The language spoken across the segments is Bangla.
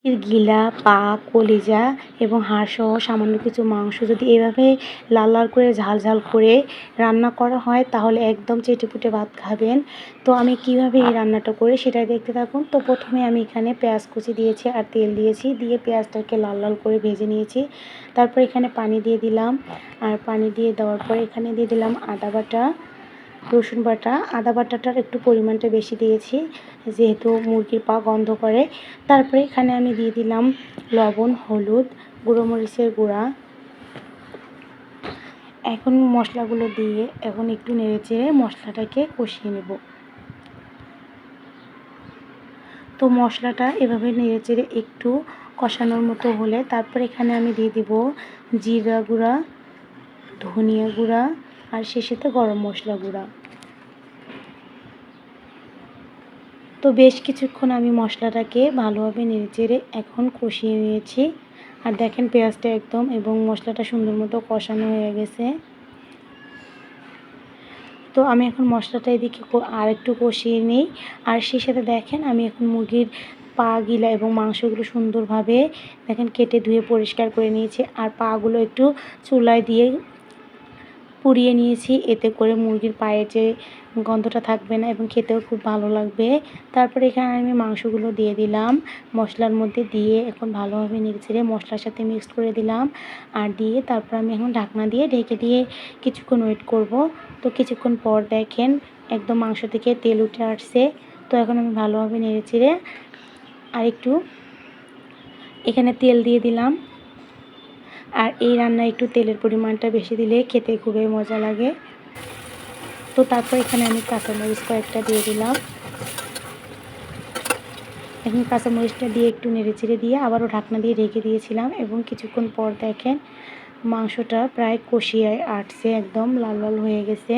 গিলা, পা, কলিজা এবং হাড়সহ সামান্য কিছু মাংস যদি এভাবে লাল লাল করে ঝাল ঝাল করে রান্না করা হয় তাহলে একদম চেটেপুটে ভাত খাবেন। তো আমি কিভাবে এই রান্নাটা করি সেটা দেখতে থাকুন। তো প্রথমে আমি এখানে পেঁয়াজ কুচি দিয়েছি আর তেল দিয়েছি, দিয়ে পেঁয়াজটাকে লাল লাল করে ভেজে নিয়েছি। তারপর এখানে পানি দিয়ে দিলাম, আর পানি দিয়ে দেওয়ার পর এখানে দিয়ে দিলাম আদা বাটা, রসুন বাটা। আদা বাটাটার একটু পরিমাণটা বেশি দিয়েছি যেহেতু মুরগির পা গন্ধ করে। তারপরে এখানে আমি দিয়ে দিলাম লবণ, হলুদ, গুঁড়ো মরিচের গুঁড়া। এখন মশলাগুলো দিয়ে এখন একটু নেড়েচেড়ে মশলাটাকে কষিয়ে নেব। তো মশলাটা এভাবে নেড়েচেড়ে একটু কষানোর মতো হলে তারপর এখানে আমি দিয়ে দিব জিরা গুঁড়া, ধনিয়া গুঁড়া আর শেষেতে গরম মশলা গুঁড়া। তো বেশ কিছুক্ষণ আমি মশলাটাকে ভালোভাবে নেড়েচেড়ে এখন কষিয়ে নিয়েছি। আর দেখেন পেঁয়াজটা একদম এবং মশলাটা সুন্দর মতো কষানো হয়ে গেছে। তো আমি এখন মশলাটা এদিকে আর একটু কষিয়ে নিই। আর সেই সাথে দেখেন আমি এখন মুরগির পা গিলা এবং মাংসগুলো সুন্দরভাবে দেখেন কেটে ধুয়ে পরিষ্কার করে নিয়েছি। আর পাগুলো একটু চুলায় দিয়ে পুড়িয়ে নিয়েছি, এতে করে মুরগির পায়ের যে গন্ধটা থাকবে না এবং খেতেও খুব ভালো লাগবে। তারপরে এখানে আমি মাংসগুলো দিয়ে দিলাম মশলার মধ্যে, দিয়ে এখন ভালোভাবে নেড়েচেড়ে মশলার সাথে মিক্সড করে দিলাম। আর দিয়ে তারপর আমি এখন ঢাকনা দিয়ে ঢেকে দিয়ে কিছুক্ষণ ওয়েট করব। তো কিছুক্ষণ পর দেখেন একদম মাংস থেকে তেল উঠে আসছে। তো এখন আমি ভালোভাবে নেড়েচেড়ে আর একটু এখানে তেল দিয়ে দিলাম। আর এই রান্নায় একটু তেলের পরিমাণটা বেশি দিলে খেতে খুবই মজা লাগে। তো তারপর এখানে আমি কাঁচামরিচ কয়েকটা দিয়ে দিলাম। এখন কাঁচামরিচটা দিয়ে একটু নেড়েচেড়ে দিয়ে আবারও ঢাকনা দিয়ে ঢেকে দিয়েছিলাম এবং কিছুক্ষণ পর দেখেন মাংসটা প্রায় কষিয়ে আসছে, একদম লাল লাল হয়ে গেছে।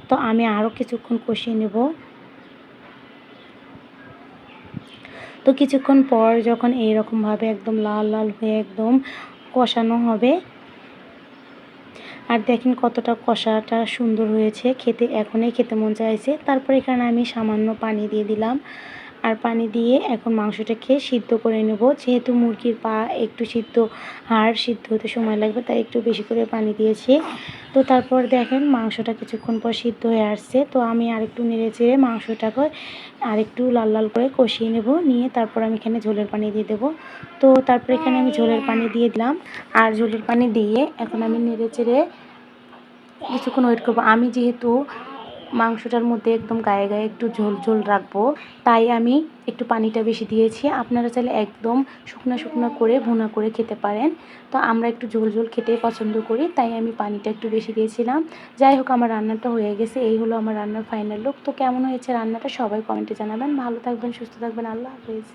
তো আমি আরও কিছুক্ষণ কষিয়ে নেব। তো কিছুক্ষণ পর যখন এইরকমভাবে একদম লাল লাল হয়ে একদম কষানো হবে, আর দেখেন কতটা কষাটা সুন্দর হয়েছে, খেতে এখনই খেতে মন চাইছে। তারপর এখানে আমি সামান্য পানি দিয়ে দিলাম। আর পানি দিয়ে এখন মাংসটাকে সিদ্ধ করে নেব। যেহেতু মুরগির পা একটু হাড় সিদ্ধ হতে সময় লাগবে, তাই একটু বেশি করে পানি দিয়েছি। তো তারপর দেখেন মাংসটা কিছুক্ষণ পর সিদ্ধ হয়ে আসছে। তো আমি আরেকটু নেড়েচেড়ে মাংসটাকে আরেকটু লাল লাল করে কষিয়ে নেব, নিয়ে তারপর আমি এখানে ঝোলের পানি দিয়ে দেবো। তো তারপর এখানে আমি ঝোলের পানি দিয়ে দিলাম। আর ঝোলের পানি দিয়ে এখন আমি নেড়েচেড়ে কিছুক্ষণ ওয়েট করবো। আমি যেহেতু মাংসটার মধ্যে একদম গায়ে গায়ে একটু ঝোল ঝোল রাখবো, তাই আমি একটু পানিটা বেশি দিয়েছি। আপনারা চাইলে একদম শুকনো শুকনো করে ভুনা করে খেতে পারেন। তো আমরা একটু ঝোল ঝোল খেতেই পছন্দ করি, তাই আমি পানিটা একটু বেশি দিয়েছিলাম। যাই হোক, আমার রান্নাটা হয়ে গেছে। এই হলো আমার রান্নার ফাইনাল লুক। তো কেমন হয়েছে রান্নাটা সবাই কমেন্টে জানাবেন। ভালো থাকবেন, সুস্থ থাকবেন। আল্লাহ হাফেজ।